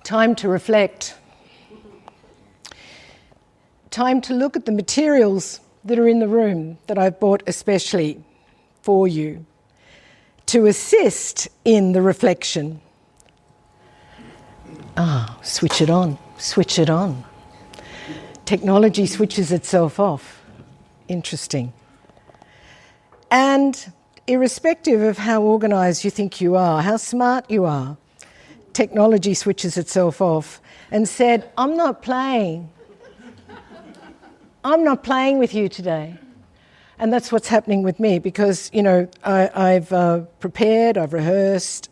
Time to reflect. Time to look at the materials that are in the room that I've bought especially for you to assist in the reflection. Switch it on, switch it on. Technology switches itself off. Interesting. And irrespective of how organised you think you are, how smart you are, technology switches itself off and said, I'm not playing. I'm not playing with you today. And that's what's happening with me because, you know, I've prepared, I've rehearsed,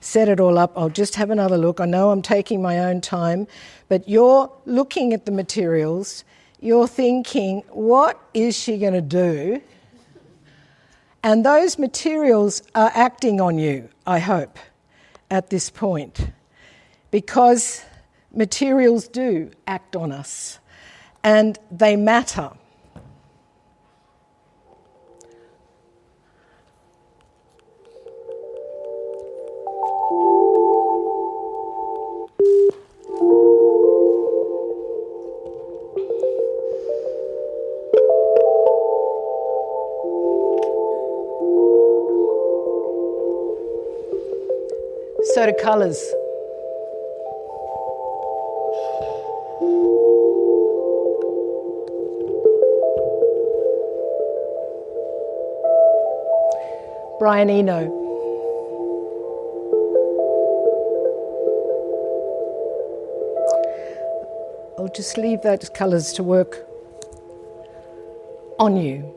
set it all up. I'll just have another look. I know I'm taking my own time, but you're looking at the materials. You're thinking, what is she going to do? And those materials are acting on you, I hope, at this point, because materials do act on us and they matter. So do colours. Brian Eno. I'll just leave those colours to work on you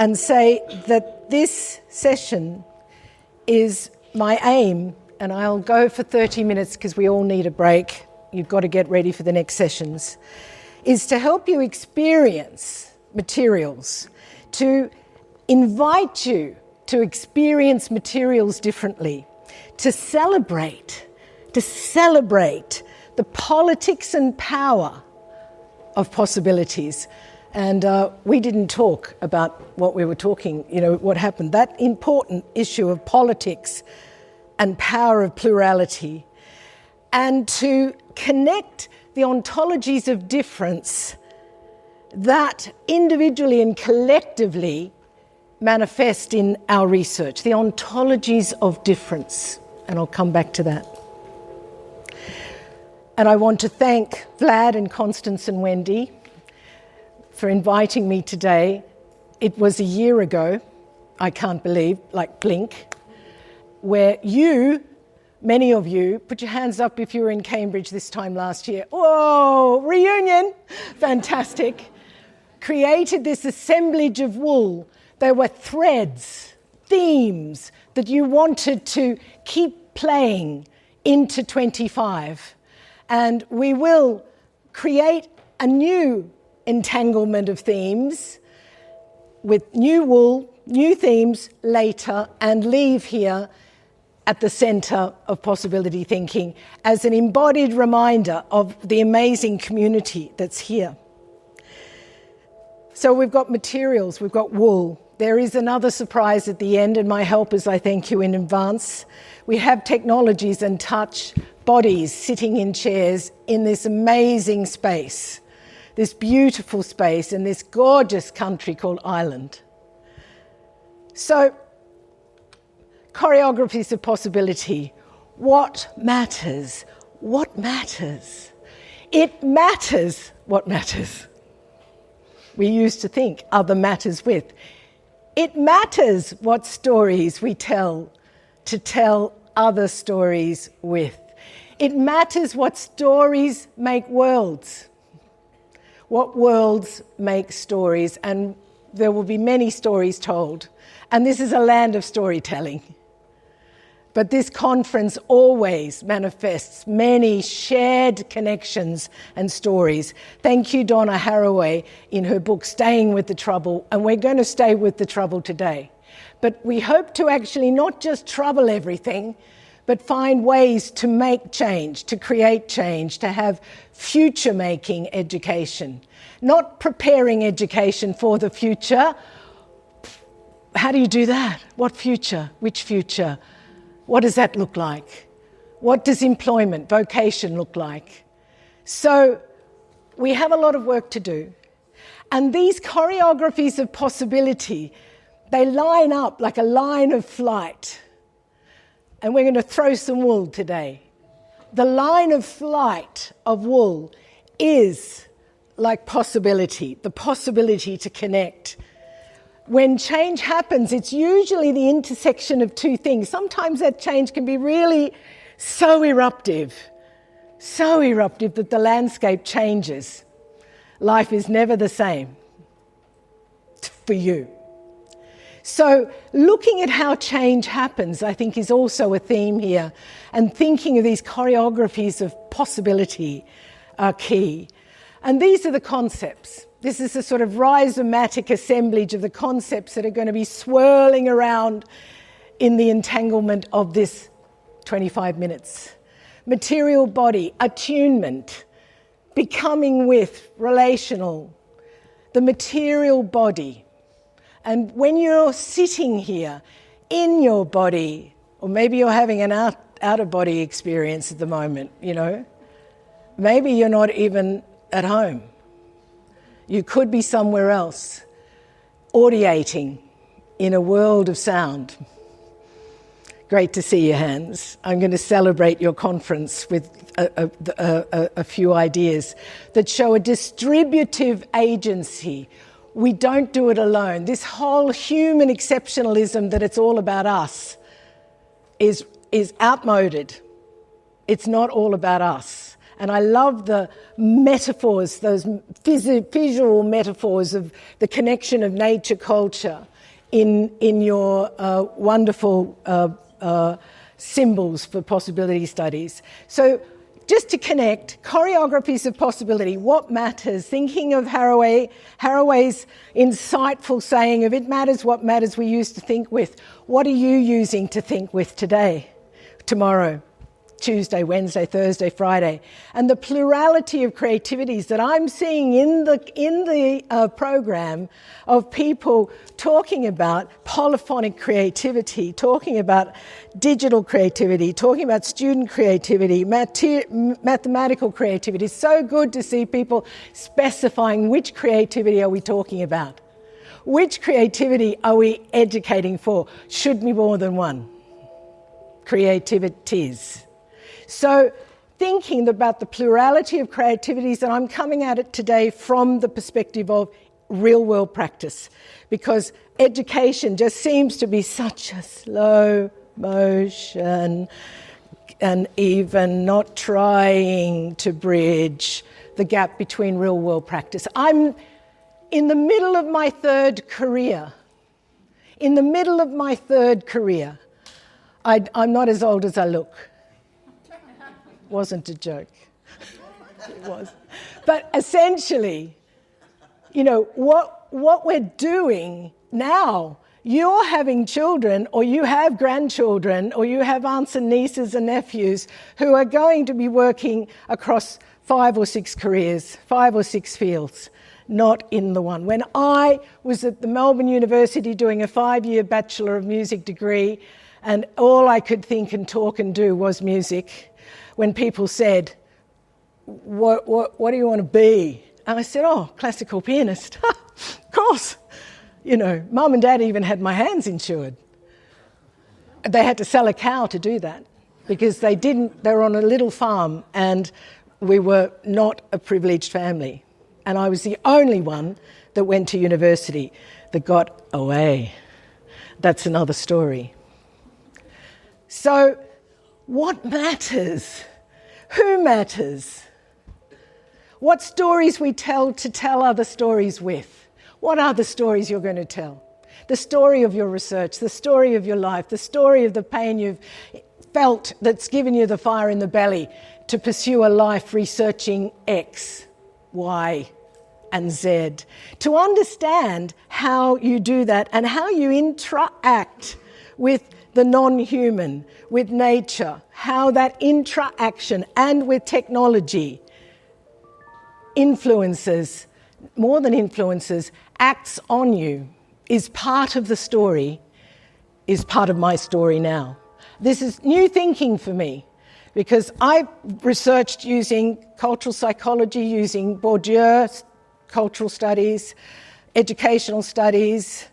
and say that this session is my aim, and I'll go for 30 minutes because we all need a break. You've got to get ready for the next sessions, is to help you experience materials, to invite you to experience materials differently, to celebrate the politics and power of possibilities. And we didn't talk about what we were talking, you know, what happened. That important issue of politics and power of plurality. And to connect the ontologies of difference that individually and collectively manifest in our research. The ontologies of difference. And I'll come back to that. And I want to thank Vlad and Constance and Wendy for inviting me today. It was a year ago, I can't believe, like blink, where you, many of you, put your hands up if you were in Cambridge this time last year. Whoa, reunion, fantastic. Created this assemblage of wool. There were threads, themes that you wanted to keep playing into 25. And we will create a new entanglement of themes with new wool, new themes later, and leave here at the centre of possibility thinking as an embodied reminder of the amazing community that's here. So we've got materials, we've got wool. There is another surprise at the end, and my helpers, I thank you in advance. We have technologies and touch, bodies sitting in chairs in this amazing space, this beautiful space in this gorgeous country called Ireland. So, choreographies of possibility. What matters? What matters? It matters what matters. We used to think other matters with. It matters what stories we tell to tell other stories with. It matters what stories make worlds. What worlds make stories, and there will be many stories told. And this is a land of storytelling. But this conference always manifests many shared connections and stories. Thank you, Donna Haraway, in her book, Staying with the Trouble, and we're going to stay with the trouble today. But we hope to actually not just trouble everything, but find ways to make change, to create change, to have future-making education. Not preparing education for the future. How do you do that? What future? Which future? What does that look like? What does employment, vocation look like? So we have a lot of work to do. And these choreographies of possibility, they line up like a line of flight. And we're going to throw some wool today. The line of flight of wool is like possibility, the possibility to connect. When change happens, it's usually the intersection of two things. Sometimes that change can be really so eruptive that the landscape changes. Life is never the same for you. So looking at how change happens, I think, is also a theme here. And thinking of these choreographies of possibility are key. And these are the concepts. This is a sort of rhizomatic assemblage of the concepts that are going to be swirling around in the entanglement of this 25 minutes. Material body, attunement, becoming with, relational, the material body. And when you're sitting here in your body, or maybe you're having an out-of-body experience at the moment, you know, maybe you're not even at home. You could be somewhere else, audiating in a world of sound. Great to see your hands. I'm going to celebrate your conference with a few ideas that show a distributive agency. We don't do it alone. This whole human exceptionalism that it's all about us is outmoded. It's not all about us. And I love the metaphors, those visual metaphors of the connection of nature culture in your wonderful symbols for possibility studies. So just to connect, choreographies of possibility, what matters? Thinking of Haraway's insightful saying of it matters what matters we used to think with. What are you using to think with today, tomorrow? Tuesday, Wednesday, Thursday, Friday, and the plurality of creativities that I'm seeing in the program of people talking about polyphonic creativity, talking about digital creativity, talking about student creativity, mathematical creativity. It's so good to see people specifying which creativity are we talking about. Which creativity are we educating for? Should be more than one. Creativities. So thinking about the plurality of creativities, and I'm coming at it today from the perspective of real-world practice, because education just seems to be such a slow motion and even not trying to bridge the gap between real-world practice. I'm in the middle of my third career. I'm not as old as I look. Wasn't a joke. It was. But essentially, you know, what we're doing now, you're having children or you have grandchildren or you have aunts and nieces and nephews who are going to be working across 5 or 6 careers, 5 or 6 fields, not in the one. When I was at the Melbourne University doing a 5-year Bachelor of Music degree and all I could think and talk and do was music, when people said, what do you want to be? And I said, oh, classical pianist. Of course. You know, Mum and Dad even had my hands insured. They had to sell a cow to do that because they were on a little farm and we were not a privileged family. And I was the only one that went to university that got away. That's another story. So what matters? Who matters? What stories we tell to tell other stories with? What are the stories you're going to tell? The story of your research, the story of your life, the story of the pain you've felt that's given you the fire in the belly to pursue a life researching X, Y, and Z, to understand how you do that and how you interact with the non-human, with nature, how that interaction and with technology influences, more than influences, acts on you, is part of the story, is part of my story now. This is new thinking for me, because I've researched using cultural psychology, using Bourdieu, cultural studies, educational studies,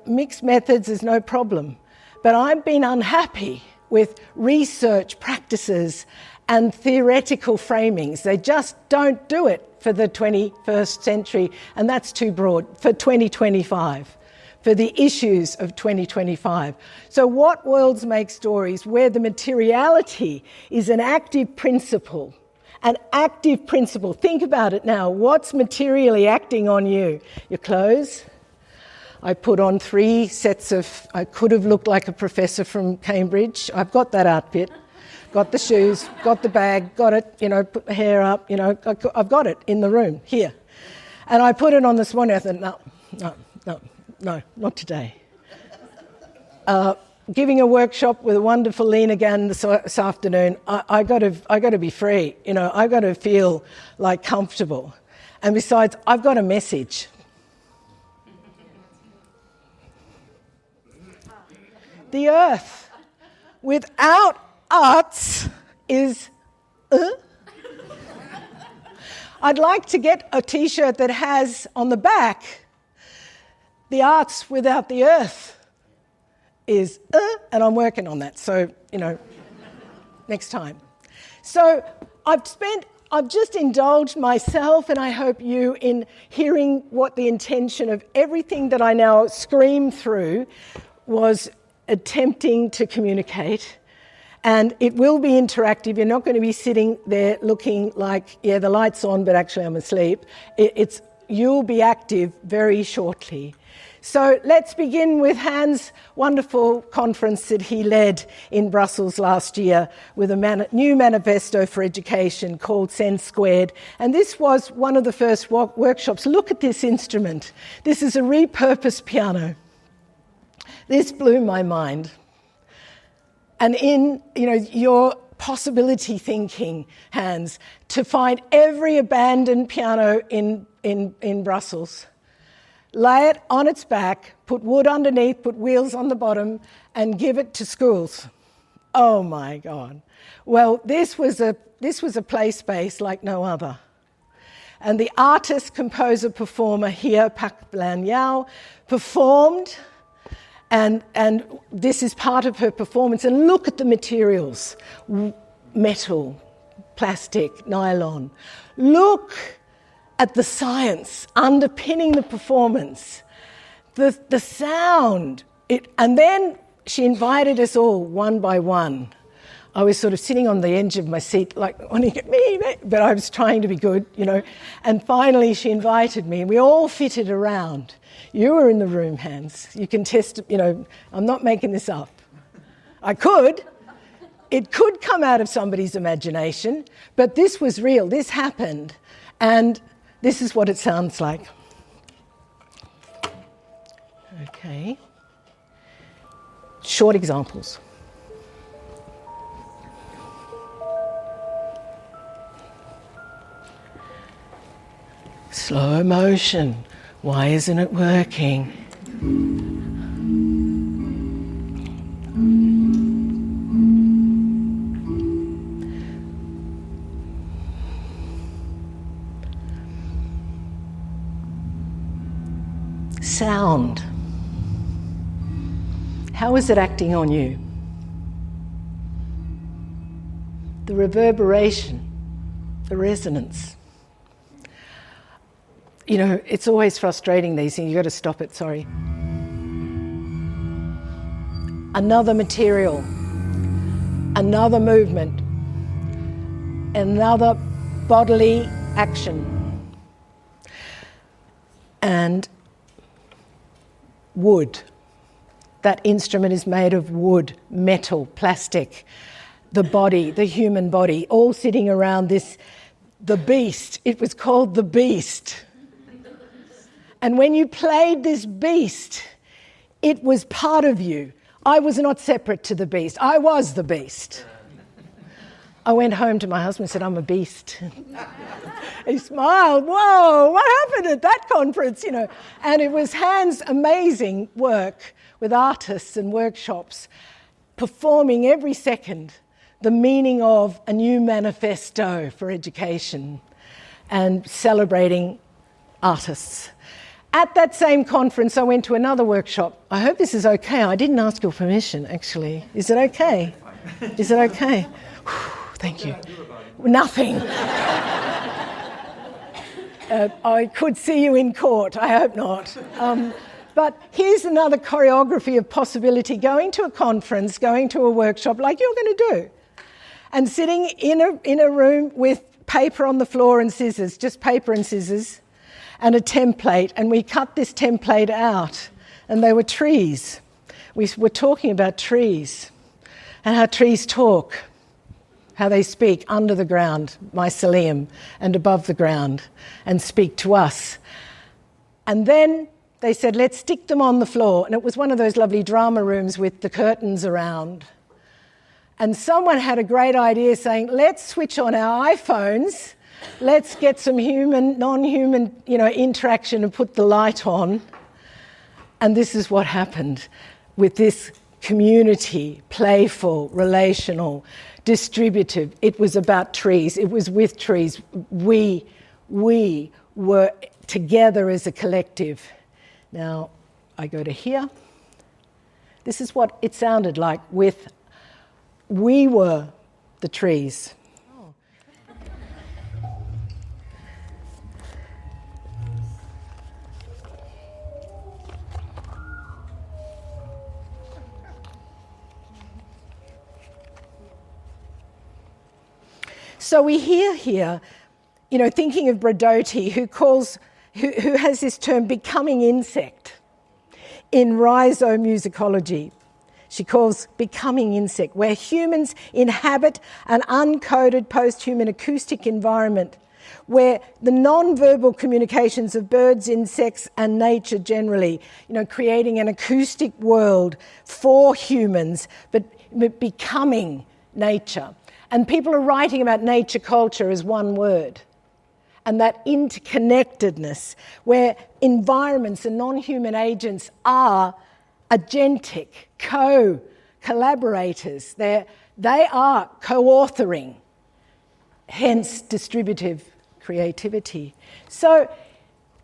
mixed methods is no problem. But I've been unhappy with research practices and theoretical framings. They just don't do it for the 21st century, and that's too broad, for 2025, for the issues of 2025. So what worlds make stories, where the materiality is an active principle. An active principle. Think about it now. What's materially acting on you? Your clothes. I put on 3 sets of, I could have looked like a professor from Cambridge. I've got that outfit. Got the shoes, got the bag, got it, put the hair up, I've got it in the room here. And I put it on this morning. I thought, no, not today. Giving a workshop with a wonderful Lena Gann this afternoon. I got to be free. I got to feel like comfortable. And besides, I've got a message. The earth without arts is. I'd like to get a T-shirt that has on the back, the arts without the earth is, and I'm working on that. So, next time. So I've just indulged myself, and I hope you, in hearing what the intention of everything that I now scream through was attempting to communicate. And it will be interactive. You're not going to be sitting there looking like, the light's on, but actually I'm asleep. You'll be active very shortly. So let's begin with Hans' wonderful conference that he led in Brussels last year with a new manifesto for education called Sense Squared. And this was one of the first workshops. Look at this instrument. This is a repurposed piano. This blew my mind. And in, your possibility thinking, Hans, to find every abandoned piano in Brussels, lay it on its back, put wood underneath, put wheels on the bottom, and give it to schools. Oh my God. Well, this was a play space like no other. And the artist, composer, performer here, Pak Lan Yao, performed. And this is part of her performance. And look at the materials. Metal, plastic, nylon. Look at the science underpinning the performance. The sound. And then she invited us all one by one. I was sort of sitting on the edge of my seat, like, wanting to get me, but I was trying to be good, And finally she invited me, and we all fitted around. You were in the room, Hans. You can test, I'm not making this up. I could. It could come out of somebody's imagination, but this was real. This happened, and this is what it sounds like. Okay. Short examples. Slow motion. Why isn't it working? Sound. How is it acting on you? The reverberation, the resonance. It's always frustrating, these things. You've got to stop it, sorry. Another material, another movement, another bodily action. And wood. That instrument is made of wood, metal, plastic. The body, the human body, all sitting around this, the beast. It was called the beast. And when you played this beast, it was part of you. I was not separate to the beast. I was the beast. I went home to my husband and said, I'm a beast. He smiled. Whoa, what happened at that conference? And it was Hans' amazing work with artists and workshops, performing every second the meaning of a new manifesto for education and celebrating artists. At that same conference, I went to another workshop. I hope this is okay. I didn't ask your permission, actually. Is it okay? Is it okay? Thank you. Nothing. I could see you in court. I hope not. But here's another choreography of possibility: going to a conference, going to a workshop like you're going to do, and sitting in a room with paper on the floor and scissors, just paper and scissors, and a template. And we cut this template out, and they were trees. We were talking about trees and how trees talk, how they speak under the ground, mycelium, and above the ground, and speak to us. And then they said, let's stick them on the floor. And it was one of those lovely drama rooms with the curtains around. And someone had a great idea saying, let's switch on our iPhones, let's get some human, non-human, interaction and put the light on. And this is what happened with this community, playful, relational, distributive. It was about trees. It was with trees. We were together as a collective. Now, I go to here. This is what it sounded like with we were the trees. So we hear here, thinking of Bradotti, who has this term becoming insect in rhizomusicology. She calls becoming insect, where humans inhabit an uncoded post-human acoustic environment where the non-verbal communications of birds, insects and nature generally, creating an acoustic world for humans, but becoming nature. And people are writing about nature culture as one word. And that interconnectedness, where environments and non-human agents are agentic, collaborators. They are co-authoring, hence distributive creativity. So,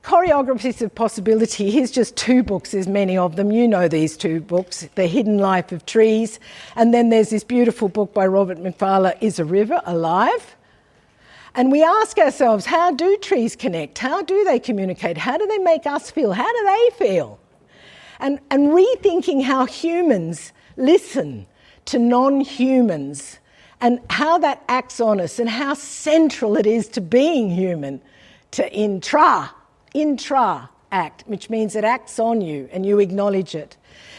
Choreographies of Possibility, here's just two books, there's many of them. You know these two books, The Hidden Life of Trees, and then there's this beautiful book by Robert Macfarlane, Is a River Alive? And we ask ourselves, how do trees connect? How do they communicate? How do they make us feel? How do they feel? And rethinking how humans listen to non-humans and how that acts on us and how central it is to being human, to intra-act, which means it acts on you and you acknowledge it.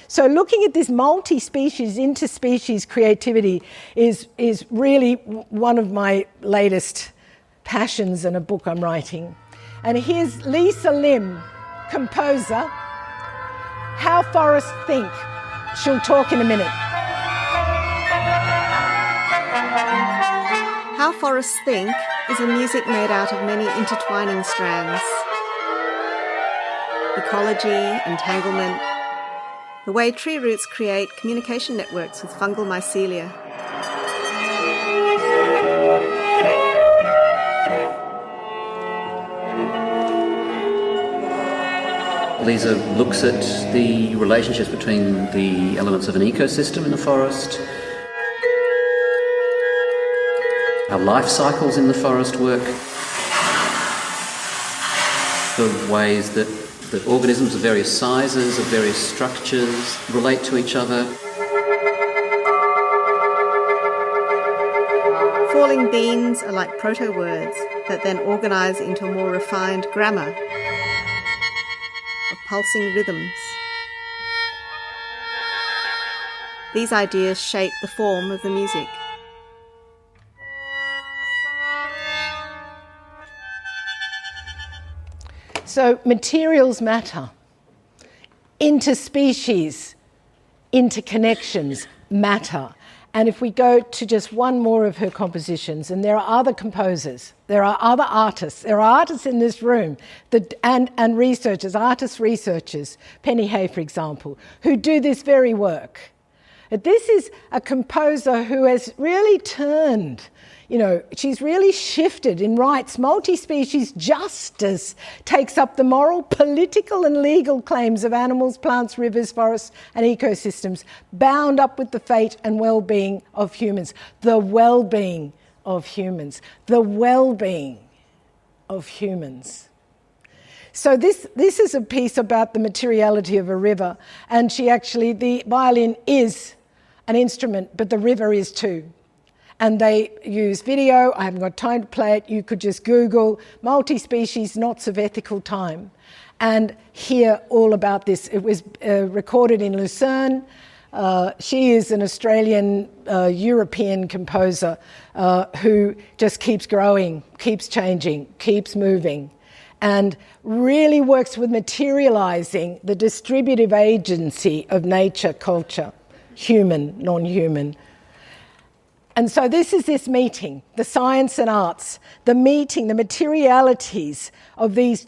So looking at this multi-species, interspecies creativity is really one of my latest passions and a book I'm writing. And here's Lisa Lim, composer, How Forests Think. She'll talk in a minute. How Forests Think is a music made out of many intertwining strands. Ecology, entanglement, the way tree roots create communication networks with fungal mycelia. Lisa looks at the relationships between the elements of an ecosystem in the forest, how life cycles in the forest work, the ways that organisms of various sizes, of various structures relate to each other. Falling beans are like proto-words that then organise into a more refined grammar of pulsing rhythms. These ideas shape the form of the music. So materials matter. Interspecies interconnections matter. And if we go to just one more of her compositions, and there are other composers, there are other artists, there are artists in this room and researchers, artist researchers, Penny Hay, for example, who do this very work. This is a composer who has really turned, she's really shifted in rights. Multi-species justice takes up the moral, political and legal claims of animals, plants, rivers, forests and ecosystems, bound up with the fate and well-being of humans. The well-being of humans. The well-being of humans. So this is a piece about the materiality of a river, and the violin is an instrument, but the river is too. And they use video. I haven't got time to play it. You could just Google multi-species knots of ethical time and hear all about this. It was recorded in Lucerne. She is an Australian European composer who just keeps growing, keeps changing, keeps moving, and really works with materializing the distributive agency of nature, culture, human, non-human. And so this is this meeting, the science and arts, the meeting, the materialities of these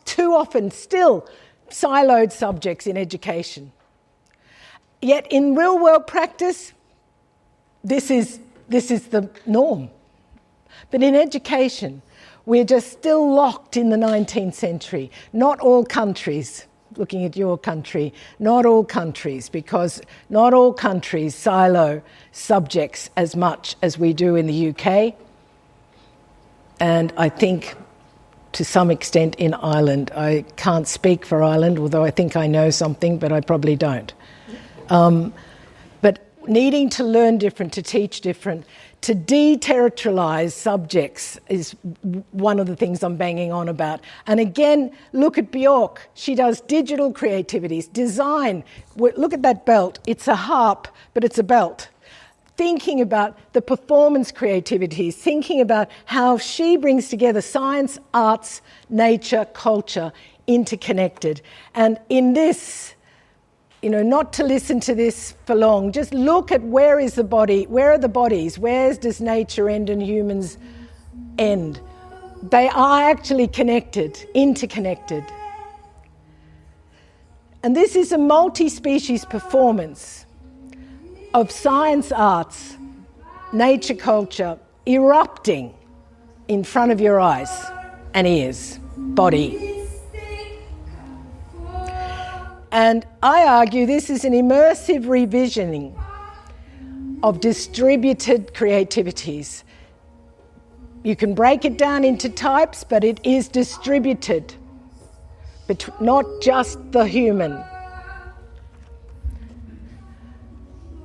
too often still siloed subjects in education. Yet in real-world practice, this is the norm. But in education, we're just still locked in the 19th century. Not all countries, looking at your country, not all countries, because not all countries silo subjects as much as we do in the UK, and I think to some extent in Ireland. I can't speak for Ireland, although I think I know something, but I probably don't. But needing to learn different, to teach different, to deterritorialise subjects is one of the things I'm banging on about. And again, look at Bjork. She does digital creativities, design. Look at that belt. It's a harp, but it's a belt. Thinking about the performance creativities, thinking about how she brings together science, arts, nature, culture, interconnected. And in this, not to listen to this for long, just look at where is the body, where are the bodies, where does nature end and humans end? They are actually connected, interconnected. And this is a multi-species performance of science, arts, nature, culture, erupting in front of your eyes and ears, body. And I argue this is an immersive revisioning of distributed creativities. You can break it down into types, but it is distributed, but not just the human.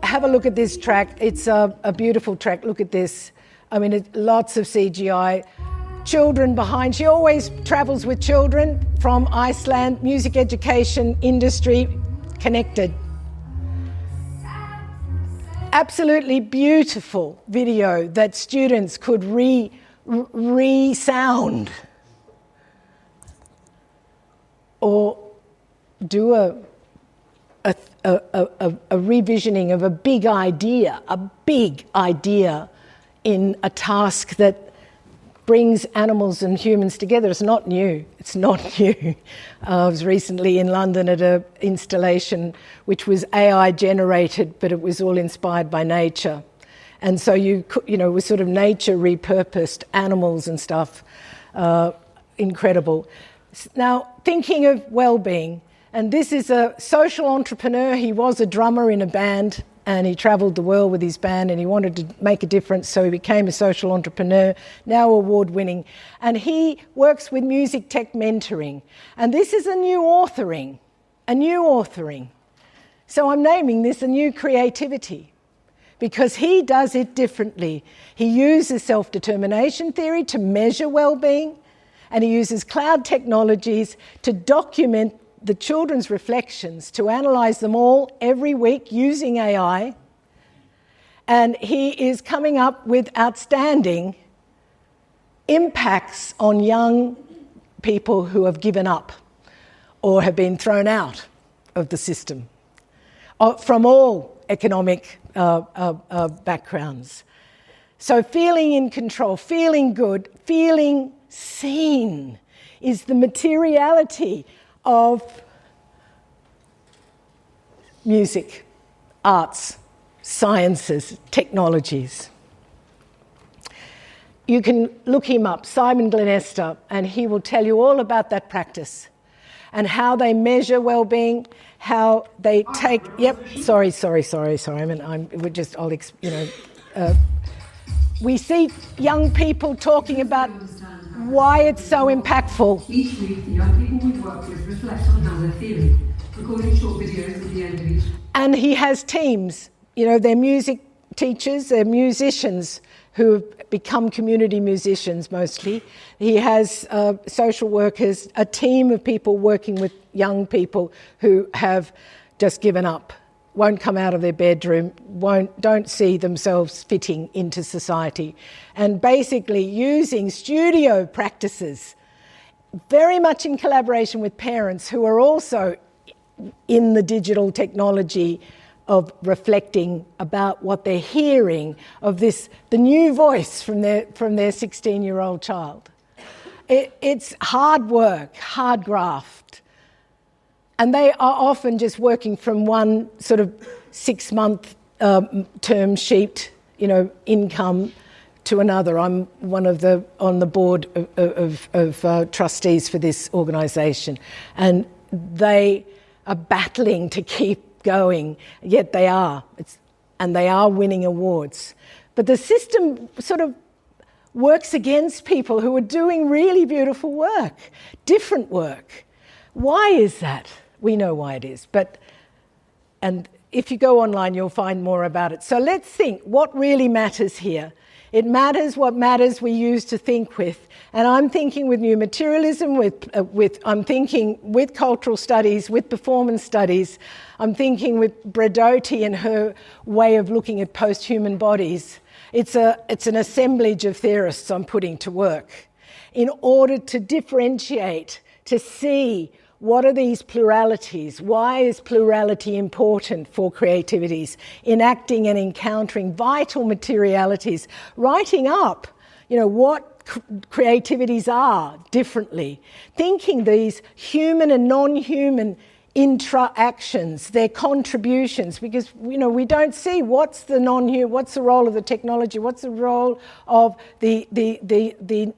Have a look at this track. It's a beautiful track. Look at this. I mean, lots of CGI. Children behind. She always travels with children from Iceland, music education, industry, connected. Absolutely beautiful video that students could re-sound or do a revisioning of a big idea in a task that brings animals and humans together. It's not new. I was recently in London at an installation which was AI generated, but it was all inspired by nature. And so it was sort of nature repurposed, animals and stuff. Incredible. Now, thinking of well-being, and this is a social entrepreneur. He was a drummer in a band, and he travelled the world with his band, and he wanted to make a difference, so he became a social entrepreneur, now award-winning. And he works with music tech mentoring. And this is a new authoring. So I'm naming this a new creativity, because he does it differently. He uses self-determination theory to measure well-being, and he uses cloud technologies to document the children's reflections, to analyse them all every week using AI. And he is coming up with outstanding impacts on young people who have given up or have been thrown out of the system from all economic backgrounds. So feeling in control, feeling good, feeling seen is the materiality of music, arts, sciences, technologies. You can look him up, Simon Glenister, and he will tell you all about that practice and how they measure well-being, how they take... Sorry. We see young people talking about why it's so impactful. Each week, the young people we work with reflect on how they're feeling, recording short videos at the end of each. And he has teams, they're music teachers, they're musicians who have become community musicians mostly. He has social workers, a team of people working with young people who have just given up, won't come out of their bedroom, don't see themselves fitting into society, and basically using studio practices, very much in collaboration with parents who are also in the digital technology of reflecting about what they're hearing of the new voice from their 16-year-old child. It's hard work, hard graft. And they are often just working from one sort of 6-month term sheet, income to another. I'm on the board of trustees for this organisation, and they are battling to keep going, yet they are. And they are winning awards. But the system sort of works against people who are doing really beautiful work, different work. Why is that? We know why it is. And if you go online, you'll find more about it. So let's think what really matters here. It matters what matters we use to think with. And I'm thinking with new materialism, I'm thinking with cultural studies, with performance studies. I'm thinking with Bradotti and her way of looking at post-human bodies. It's an assemblage of theorists I'm putting to work in order to differentiate, to see what are these pluralities? Why is plurality important for creativities? Enacting and encountering vital materialities, writing up, what creativities are differently, thinking these human and non-human interactions, their contributions, because we don't see what's the non-human, what's the role of the technology, what's the role of the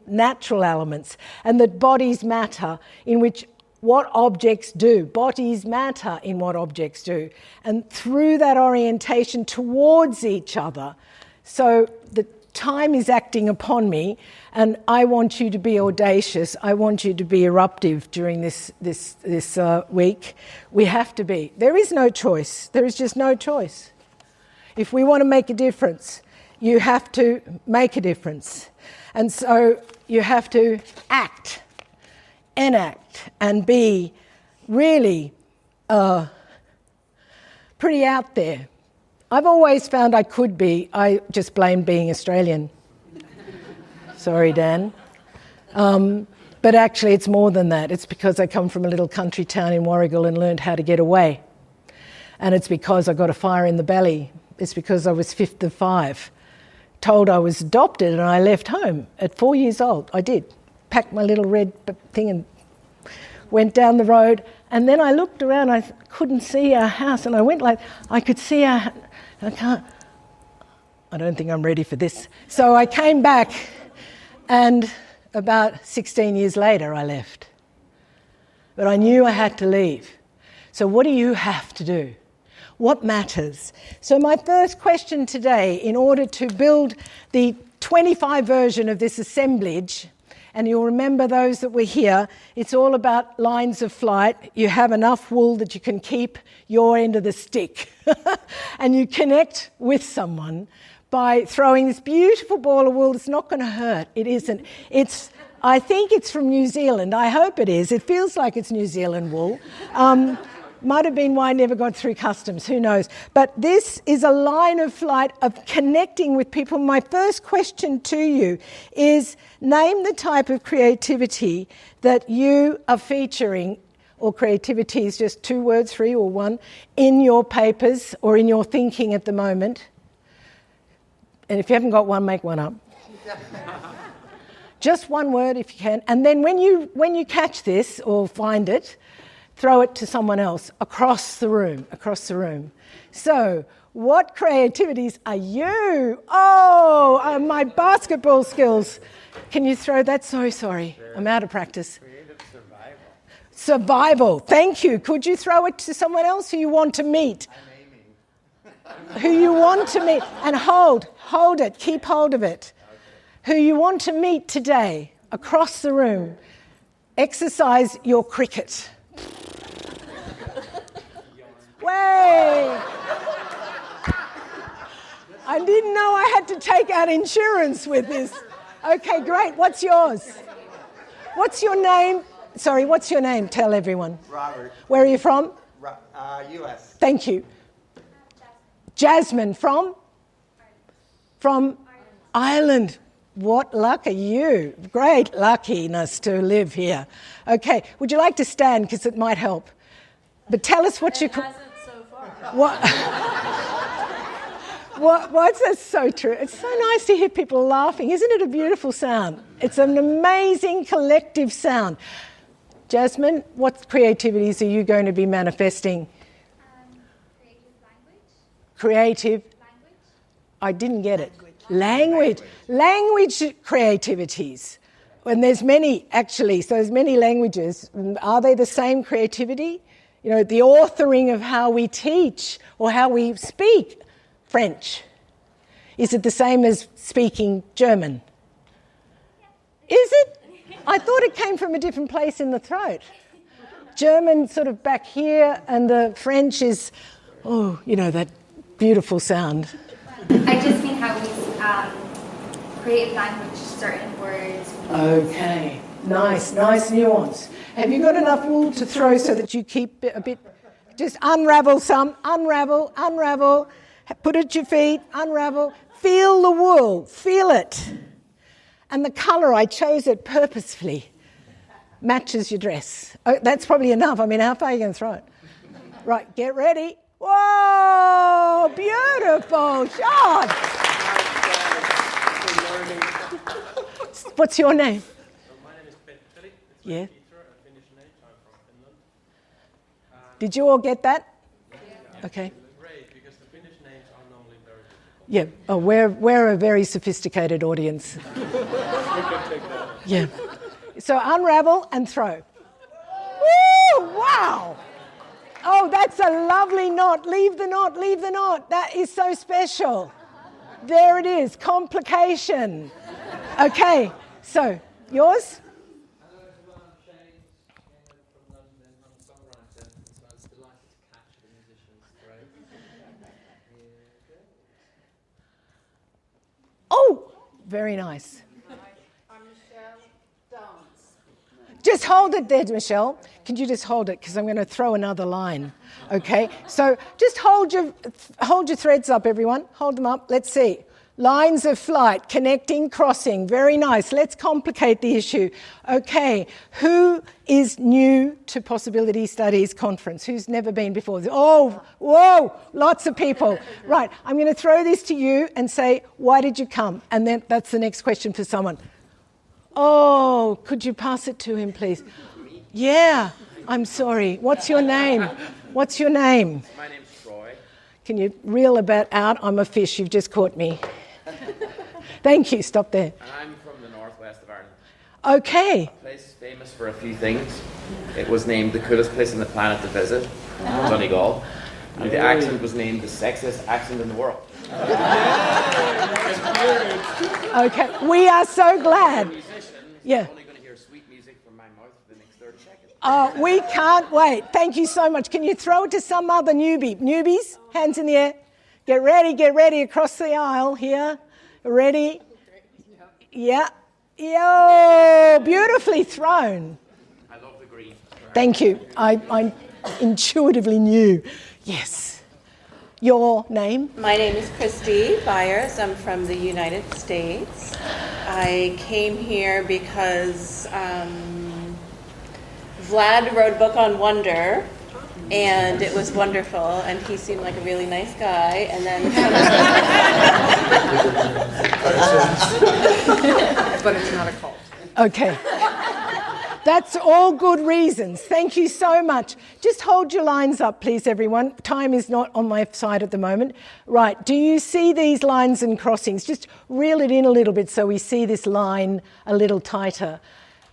natural elements, and that bodies matter in which what objects do. Bodies matter in what objects do. And through that orientation towards each other, so the time is acting upon me, and I want you to be audacious. I want you to be eruptive during this week. We have to be. There is no choice. There is just no choice. If we want to make a difference, you have to make a difference. And so you have to act, enact, and be really pretty out there. I've always found I could be. I just blame being Australian. Sorry, Dan. But actually it's more than that. It's because I come from a little country town in Warragul and learned how to get away. And it's because I got a fire in the belly. It's because I was fifth of 5. Told I was adopted, and I left home at 4 years old. I did. Packed my little red thing and went down the road. And then I looked around, I couldn't see our house, and I went I could see our... I don't think I'm ready for this. So I came back, and about 16 years later I left. But I knew I had to leave. So what do you have to do? What matters? So my first question today, in order to build the 25 version of this assemblage, and you'll remember those that were here, it's all about lines of flight. You have enough wool that you can keep your end of the stick. And you connect with someone by throwing this beautiful ball of wool that's not going to hurt. It isn't. I think it's from New Zealand. I hope it is. It feels like it's New Zealand wool. Might have been why I never got through customs, who knows. But this is a line of flight of connecting with people. My first question to you is, name the type of creativity that you are featuring, or creativity is just 2 words, 3 or 1, in your papers or in your thinking at the moment. And if you haven't got one, make one up. Just 1 word if you can. And then when you catch this or find it, throw it to someone else across the room. So, what creativities are you? Oh, my basketball skills. Can you throw that? So sorry, I'm out of practice. Creative survival. Survival, thank you. Could you throw it to someone else who you want to meet? I'm aiming. Who you want to meet. And hold it, keep hold of it. Who you want to meet today, across the room. Exercise your cricket. Way! I didn't know I had to take out insurance with this. Okay, great. What's yours? What's your name? Sorry, what's your name? Tell everyone. Robert. Where are you from? U.S. Thank you. Jasmine, from? From Ireland. What luck are you? Great luckiness to live here. Okay, would you like to stand because it might help? But tell us what you... It hasn't so far. What's that so true? It's so nice to hear people laughing. Isn't it a beautiful sound? It's an amazing collective sound. Jasmine, what creativities are you going to be manifesting? Creative language. Creative? I didn't get it. Language creativities. And there's many, actually, so there's many languages. Are they the same creativity? You know, the authoring of how we teach or how we speak French. Is it the same as speaking German? Is it? I thought it came from a different place in the throat. German sort of back here, and the French is, oh, you know, that beautiful sound. I just mean how we create language, certain words. Okay, nice nuance. Have you got enough wool to throw so that you keep a bit, just unravel some, unravel, put it at your feet, unravel, feel the wool, feel it. And the colour, I chose it purposefully, matches your dress. Oh, that's probably enough. I mean, how far are you going to throw it? Right, get ready. Whoa, beautiful shot. What's your name? My name is Petteri. It's Yeah. Peter, a Finnish name. I'm from Finland. Did you all get that? Yeah. Okay. Great, because the Finnish names are normally very difficult. Yeah. Oh, we're a very sophisticated audience. We can take that. Yeah. So unravel and throw. Woo! Wow. Oh, that's a lovely knot. Leave the knot, leave the knot. That is so special. There it is. Complication. Okay. So, yours? Hello everyone, I'm Shane from London. I'm a songwriter, so I was delighted to catch the musicians. Great. Oh, very nice. I'm Michelle. Dance. Just hold it there, Michelle. Can you just hold it? Because I'm going to throw another line. Okay? So just hold your threads up, everyone. Hold them up. Let's see. Lines of flight, connecting, crossing. Very nice. Let's complicate the issue. Okay. Who is new to Possibility Studies Conference? Who's never been before? Oh, whoa, lots of people. Right. I'm going to throw this to you and say, why did you come? And then that's the next question for someone. Oh, could you pass it to him, please? Yeah, I'm sorry. What's your name? What's your name? My name's Troy. Can you reel a bit out? I'm a fish. You've just caught me. Thank you. Stop there. And I'm from the northwest of Ireland. Okay. A place famous for a few things. It was named the coolest place on the planet to visit, Donegal. And the accent was named the sexiest accent in the world. Okay. We are so glad. Musicians Yeah. are only going to hear sweet music from my mouth for the next 30 seconds. We can't wait. Thank you so much. Can you throw it to some other newbie? Newbies, hands in the air. Get ready across the aisle here. Ready? Yeah. Yo, beautifully thrown. I love the green. Thank you. intuitively knew. Yes. Your name? My name is Christy Byers. I'm from the United States. I came here because Vlad wrote a book on wonder, and it was wonderful, and he seemed like a really nice guy, and then... But it's not a cult. Okay. That's all good reasons. Thank you so much. Just hold your lines up, please, everyone. Time is not on my side at the moment. Right, do you see these lines and crossings? Just reel it in a little bit so we see this line a little tighter.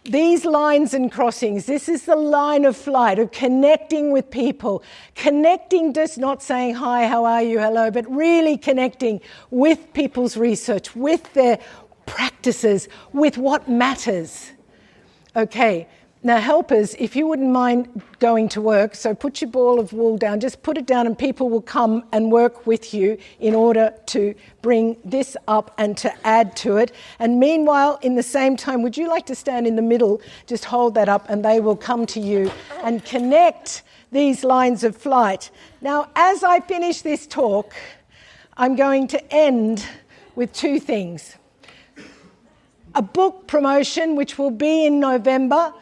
These lines and crossings, this is the line of flight, of connecting with people. Connecting, just not saying, hi, how are you, hello, but really connecting with people's research, with their practices, with what matters. Okay, now helpers, if you wouldn't mind going to work, so put your ball of wool down, just put it down and people will come and work with you in order to bring this up and to add to it. And meanwhile, in the same time, would you like to stand in the middle, just hold that up and they will come to you and connect these lines of flight. Now, as I finish this talk, I'm going to end with two things. A book promotion, which will be in November.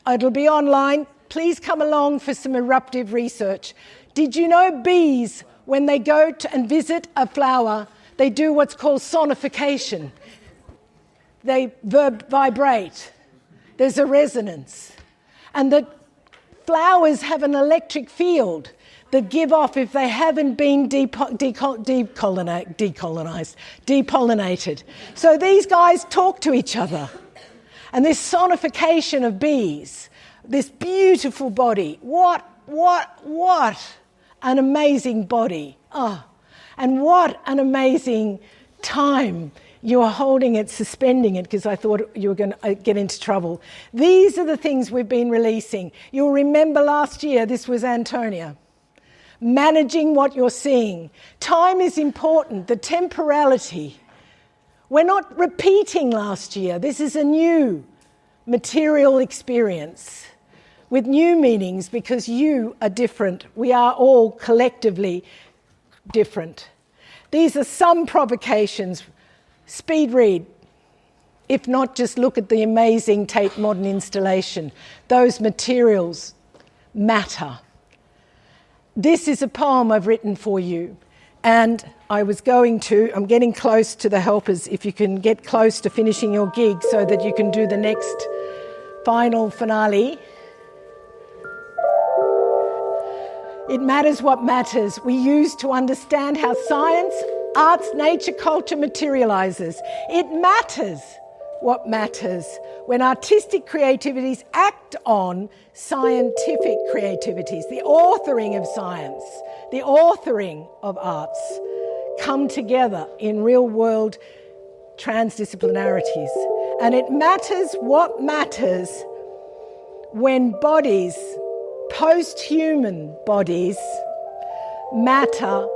It'll be online. Please come along for some eruptive research. Did you know bees, when they go to and visit a flower, they do what's called sonification? They vibrate. There's a resonance. And that flowers have an electric field that give off if they haven't been depollinated. So these guys talk to each other. And this sonification of bees, this beautiful body, what an amazing body. Oh, and what an amazing time you are holding it, suspending it, because I thought you were going to get into trouble. These are the things we've been releasing. You'll remember last year, this was Antonia. Managing what you're seeing. Time is important, the temporality. We're not repeating last year. This is a new material experience with new meanings because you are different. We are all collectively different. These are some provocations. Speed read. If not, just look at the amazing Tate Modern installation. Those materials matter. This is a poem I've written for you, and I'm getting close to the helpers, if you can get close to finishing your gig so that you can do the next final finale. It matters what matters. We use to understand how science, arts, nature, culture materializes. It matters what matters when artistic creativities act on scientific creativities, the authoring of science, the authoring of arts, come together in real-world transdisciplinarities. And it matters what matters when bodies, post-human bodies, matter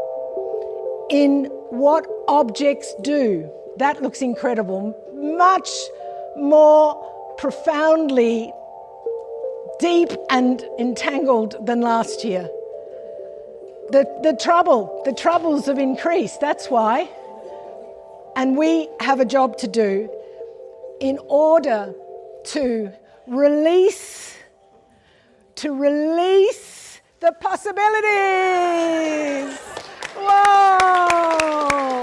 in what objects do. That looks incredible. Much more profoundly deep and entangled than last year. The troubles have increased, that's why. And we have a job to do in order to release the possibilities. Whoa!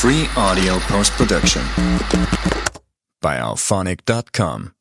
Free audio post-production by alphonic.com.